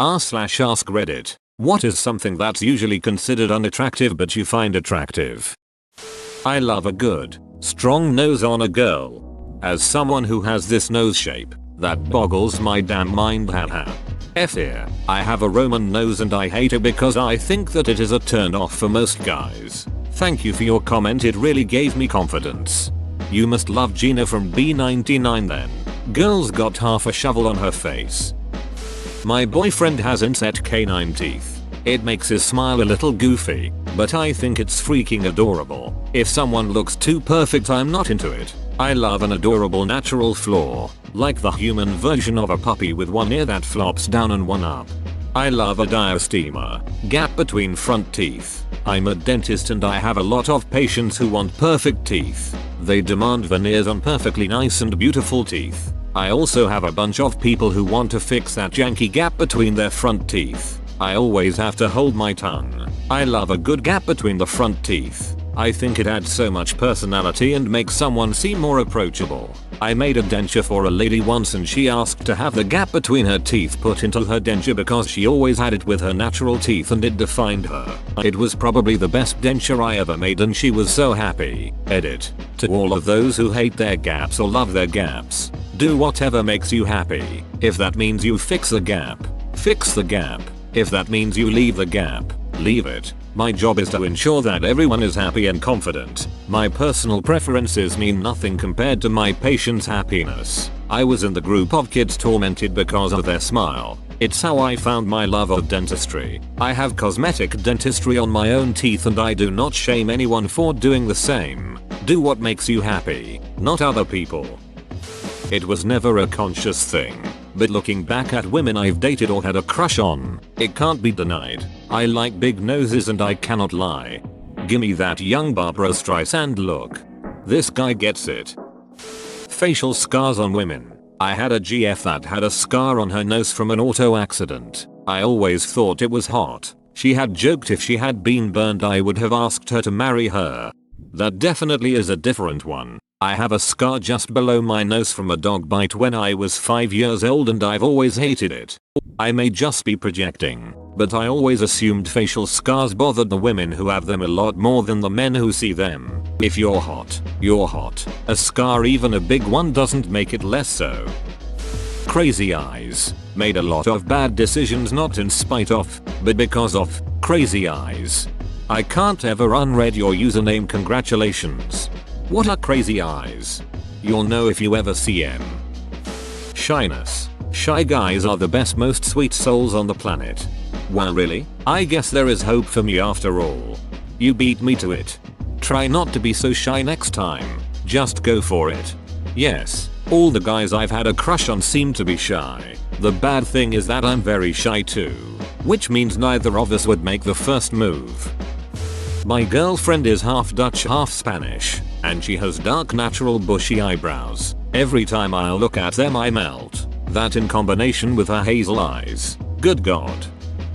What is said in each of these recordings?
r/ask Reddit. What is something that's usually considered unattractive but you find attractive? I love a good, strong nose on a girl. As someone who has this nose shape, that boggles my damn mind, haha. F here, I have a Roman nose and I hate it because I think that it is a turn off for most guys. Thank you for your comment, it really gave me confidence. You must love Gina from B99 then. Girl's got half a shovel on her face. My boyfriend has inset canine teeth. It makes his smile a little goofy, but I think it's freaking adorable. If someone looks too perfect, I'm not into it. I love an adorable natural flaw, like the human version of a puppy with one ear that flops down and one up. I love a diastema, gap between front teeth. I'm a dentist and I have a lot of patients who want perfect teeth. They demand veneers on perfectly nice and beautiful teeth. I also have a bunch of people who want to fix that janky gap between their front teeth. I always have to hold my tongue. I love a good gap between the front teeth. I think it adds so much personality and makes someone seem more approachable. I made a denture for a lady once and she asked to have the gap between her teeth put into her denture because she always had it with her natural teeth and it defined her. It was probably the best denture I ever made and she was so happy. Edit. To all of those who hate their gaps or love their gaps, do whatever makes you happy. If that means you fix the gap, fix the gap. If that means you leave the gap, leave it. My job is to ensure that everyone is happy and confident. My personal preferences mean nothing compared to my patient's happiness. I was in the group of kids tormented because of their smile. It's how I found my love of dentistry. I have cosmetic dentistry on my own teeth and I do not shame anyone for doing the same. Do what makes you happy, not other people. It was never a conscious thing. But looking back at women I've dated or had a crush on, it can't be denied. I like big noses and I cannot lie. Gimme that young Barbra Streisand look. This guy gets it. Facial scars on women. I had a GF that had a scar on her nose from an auto accident. I always thought it was hot. She had joked if she had been burned I would have asked her to marry her. That definitely is a different one. I have a scar just below my nose from a dog bite when I was 5 years old and I've always hated it. I may just be projecting, but I always assumed facial scars bothered the women who have them a lot more than the men who see them. If you're hot, you're hot. A scar, even a big one, doesn't make it less so. Crazy eyes. Made a lot of bad decisions not in spite of, but because of, crazy eyes. I can't ever unread your username, congratulations. What are crazy eyes? You'll know if you ever see them. Shyness. Shy guys are the best, most sweet souls on the planet. Well, really? I guess there is hope for me after all. You beat me to it. Try not to be so shy next time. Just go for it. Yes, all the guys I've had a crush on seem to be shy. The bad thing is that I'm very shy too, which means neither of us would make the first move. My girlfriend is half Dutch, half Spanish, and she has dark natural bushy eyebrows. Every time I look at them I melt. That in combination with her hazel eyes. Good God.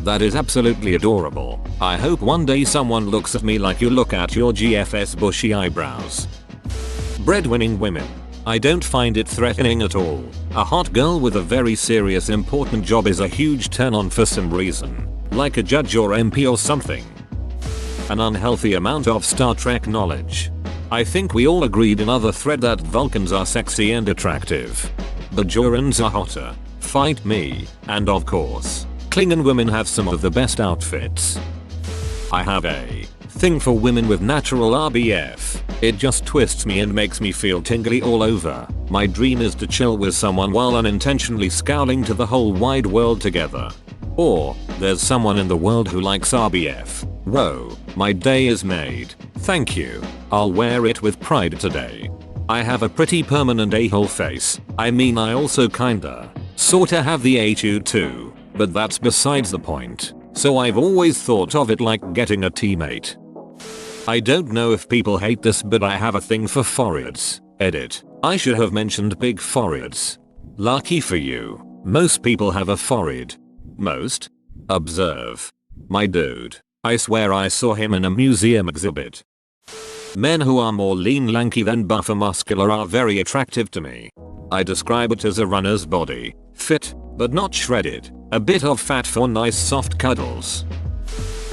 That is absolutely adorable. I hope one day someone looks at me like you look at your GF's bushy eyebrows. Breadwinning women. I don't find it threatening at all. A hot girl with a very serious important job is a huge turn on for some reason. Like a judge or MP or something. An unhealthy amount of Star Trek knowledge. I think we all agreed in other thread that Vulcans are sexy and attractive. Bajorans are hotter. Fight me. And of course, Klingon women have some of the best outfits. I have a thing for women with natural RBF. It just twists me and makes me feel tingly all over. My dream is to chill with someone while unintentionally scowling to the whole wide world together. Or, there's someone in the world who likes RBF. Whoa, my day is made. Thank you. I'll wear it with pride today. I have a pretty permanent a-hole face. I mean, I also kinda, sorta have the attitude too, but that's besides the point. So I've always thought of it like getting a teammate. I don't know if people hate this, but I have a thing for foreheads. Edit. I should have mentioned big foreheads. Lucky for you. Most people have a forehead. Most? Observe. My dude. I swear I saw him in a museum exhibit. Men who are more lean, lanky than buff or muscular are very attractive to me. I describe it as a runner's body. Fit, but not shredded. A bit of fat for nice soft cuddles.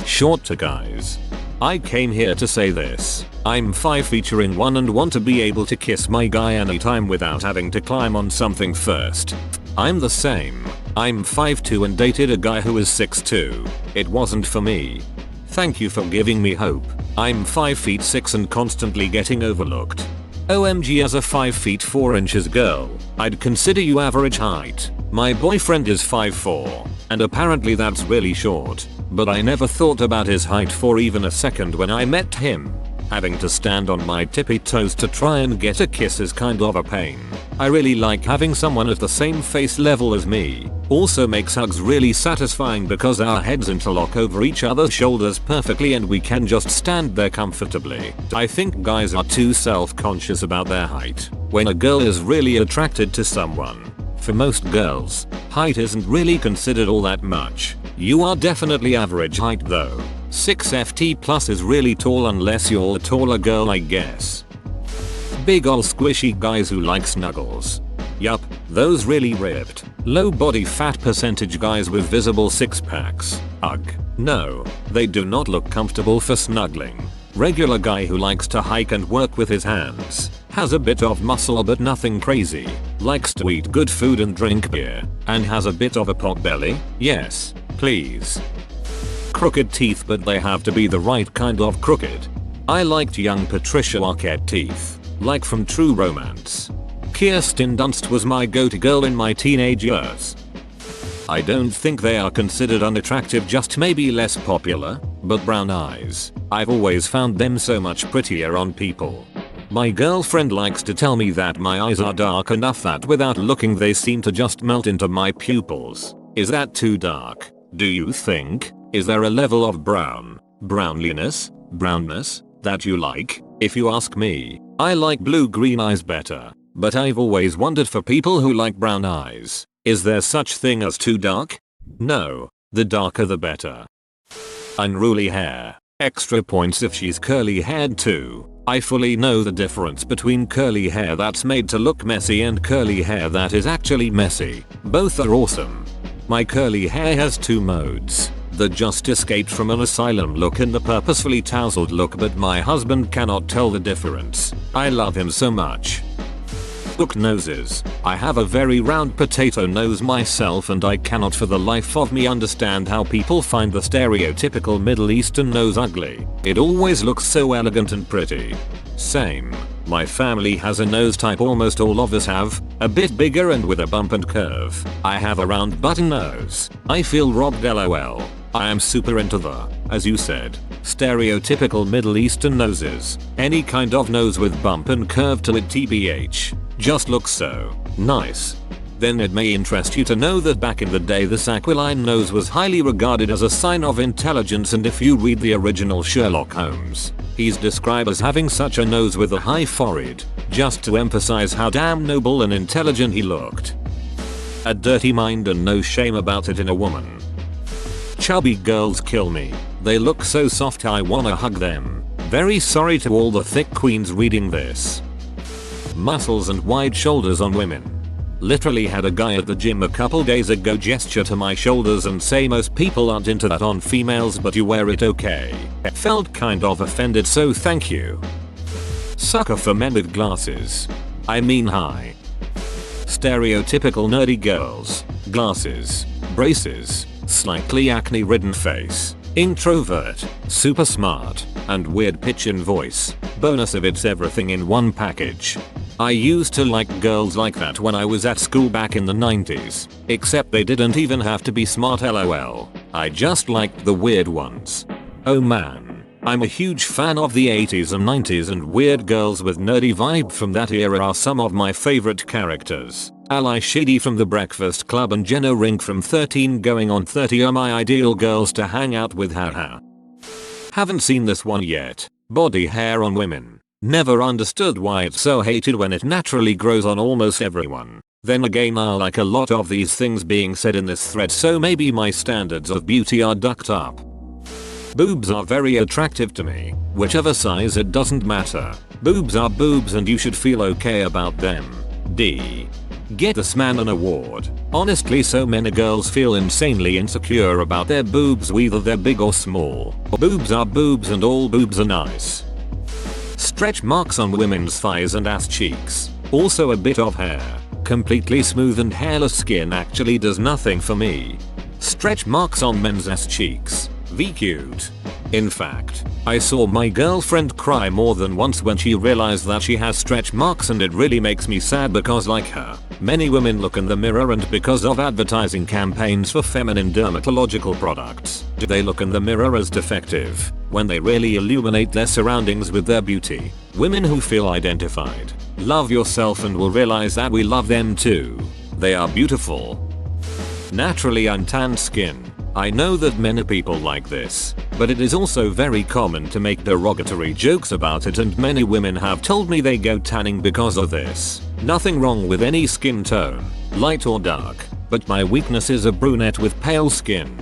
Shorter guys. I came here to say this. I'm 5 featuring 1 and want to be able to kiss my guy anytime without having to climb on something first. I'm the same. I'm 5'2" and dated a guy who is 6'2". It wasn't for me. Thank you for giving me hope. I'm 5'6" and constantly getting overlooked. OMG, as a 5'4" girl, I'd consider you average height. My boyfriend is 5'4", and apparently that's really short, but I never thought about his height for even a second when I met him. Having to stand on my tippy toes to try and get a kiss is kind of a pain. I really like having someone at the same face level as me. Also makes hugs really satisfying because our heads interlock over each other's shoulders perfectly and we can just stand there comfortably. I think guys are too self-conscious about their height. When a girl is really attracted to someone, for most girls, height isn't really considered all that much. You are definitely average height though. 6'ft plus is really tall unless you're a taller girl, I guess. Big ol' squishy guys who like snuggles. Yup, those really ripped, low body fat percentage guys with visible six packs. Ugh. No, they do not look comfortable for snuggling. Regular guy who likes to hike and work with his hands. Has a bit of muscle but nothing crazy. Likes to eat good food and drink beer. And has a bit of a pot belly. Yes, please. Crooked teeth, but they have to be the right kind of crooked. I liked young Patricia Arquette teeth. Like from True Romance. Kirsten Dunst was my go-to girl in my teenage years. I don't think they are considered unattractive, just maybe less popular, but brown eyes. I've always found them so much prettier on people. My girlfriend likes to tell me that my eyes are dark enough that without looking they seem to just melt into my pupils. Is that too dark? Do you think? Is there a level of brownness, that you like? If you ask me, I like blue-green eyes better, but I've always wondered for people who like brown eyes, is there such thing as too dark? No, the darker the better. Unruly hair. Extra points if she's curly haired too. I fully know the difference between curly hair that's made to look messy and curly hair that is actually messy. Both are awesome. My curly hair has two modes. The just escaped from an asylum look and the purposefully tousled look, but my husband cannot tell the difference. I love him so much. Hook noses. I have a very round potato nose myself and I cannot for the life of me understand how people find the stereotypical Middle Eastern nose ugly. It always looks so elegant and pretty. Same. My family has a nose type almost all of us have, a bit bigger and with a bump and curve. I have a round button nose. I feel robbed, lol. I am super into the, as you said, stereotypical Middle Eastern noses. Any kind of nose with bump and curve to it tbh. Just looks so nice. Then it may interest you to know that back in the day this aquiline nose was highly regarded as a sign of intelligence, and if you read the original Sherlock Holmes, he's described as having such a nose with a high forehead, just to emphasize how damn noble and intelligent he looked. A dirty mind and no shame about it in a woman. Chubby girls kill me. They look so soft I wanna hug them. Very sorry to all the thick queens reading this. Muscles and wide shoulders on women. Literally had a guy at the gym a couple days ago gesture to my shoulders and say most people aren't into that on females but you wear it okay. Felt kind of offended, so thank you. Sucker for men with glasses. I mean hi. Stereotypical nerdy girls. Glasses. Braces. Slightly acne ridden face. Introvert. Super smart. And weird pitch in voice. Bonus if it's everything in one package. I used to like girls like that when I was at school back in the 90s. Except they didn't even have to be smart, lol. I just liked the weird ones. Oh man. I'm a huge fan of the 80s and 90s, and weird girls with nerdy vibe from that era are some of my favorite characters. Ali Sheedy from The Breakfast Club and Jenna Rink from 13 Going on 30 are my ideal girls to hang out with, haha. Haven't seen this one yet. Body hair on women. Never understood why it's so hated when it naturally grows on almost everyone. Then again, I like a lot of these things being said in this thread, so maybe my standards of beauty are ducked up. Boobs are very attractive to me. Whichever size, it doesn't matter. Boobs are boobs and you should feel okay about them. D. Get this man an award. Honestly, so many girls feel insanely insecure about their boobs, whether they're big or small. Boobs are boobs and all boobs are nice. Stretch marks on women's thighs and ass cheeks. Also a bit of hair. Completely smooth and hairless skin actually does nothing for me. Stretch marks on men's ass cheeks. V cute. In fact, I saw my girlfriend cry more than once when she realized that she has stretch marks, and it really makes me sad because, like her, many women look in the mirror and because of advertising campaigns for feminine dermatological products, they look in the mirror as defective, when they really illuminate their surroundings with their beauty. Women who feel identified, love yourself and will realize that we love them too. They are beautiful. Naturally untanned skin. I know that many people like this, but it is also very common to make derogatory jokes about it, and many women have told me they go tanning because of this. Nothing wrong with any skin tone, light or dark, but my weakness is a brunette with pale skin.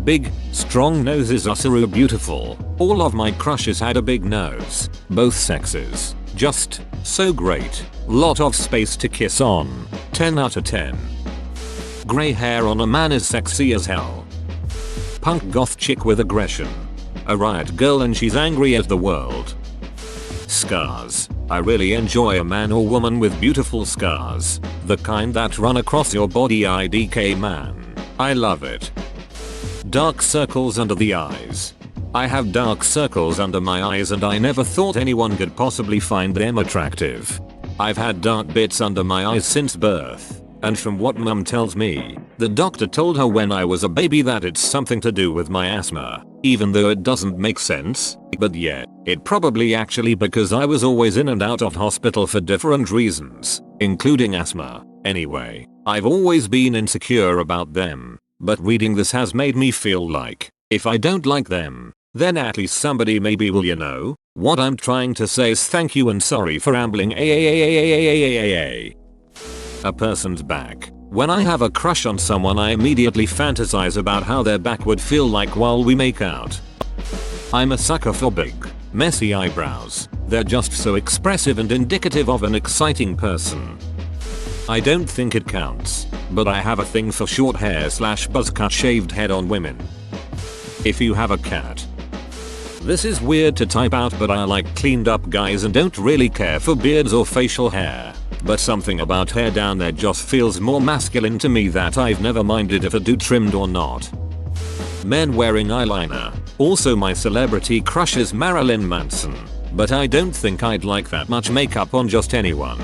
Big, strong noses are so beautiful. All of my crushes had a big nose. Both sexes. Just so great. Lot of space to kiss on. 10 out of 10. Grey hair on a man is sexy as hell. Punk goth chick with aggression. A riot girl and she's angry at the world. Scars. I really enjoy a man or woman with beautiful scars. The kind that run across your body. IDK man. I love it. Dark circles under the eyes. I have dark circles under my eyes and I never thought anyone could possibly find them attractive. I've had dark bits under my eyes since birth. And from what mum tells me, the doctor told her when I was a baby that it's something to do with my asthma, even though it doesn't make sense. But yeah, it probably actually because I was always in and out of hospital for different reasons, including asthma. Anyway, I've always been insecure about them, but reading this has made me feel like, if I don't like them, then at least somebody maybe will, you know? What I'm trying to say is thank you and sorry for rambling. A person's back. When I have a crush on someone, I immediately fantasize about how their back would feel like while we make out. I'm a sucker for big, messy eyebrows. They're just so expressive and indicative of an exciting person. I don't think it counts, but I have a thing for short hair / buzz cut shaved head on women. If you have a cat. This is weird to type out, but I like cleaned up guys and don't really care for beards or facial hair. But something about hair down there just feels more masculine to me that I've never minded if a dude trimmed or not. Men wearing eyeliner. Also my celebrity crush is Marilyn Manson, but I don't think I'd like that much makeup on just anyone.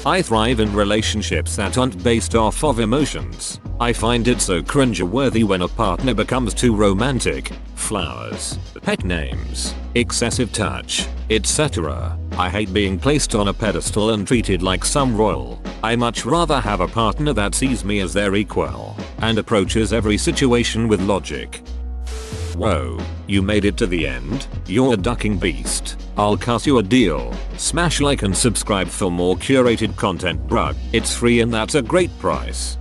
I thrive in relationships that aren't based off of emotions. I find it so cringe-worthy when a partner becomes too romantic. Flowers, pet names, excessive touch, etc. I hate being placed on a pedestal and treated like some royal. I much rather have a partner that sees me as their equal and approaches every situation with logic. Whoa, you made it to the end? You're a ducking beast. I'll cut you a deal. Smash like and subscribe for more curated content, bruh. It's free and that's a great price.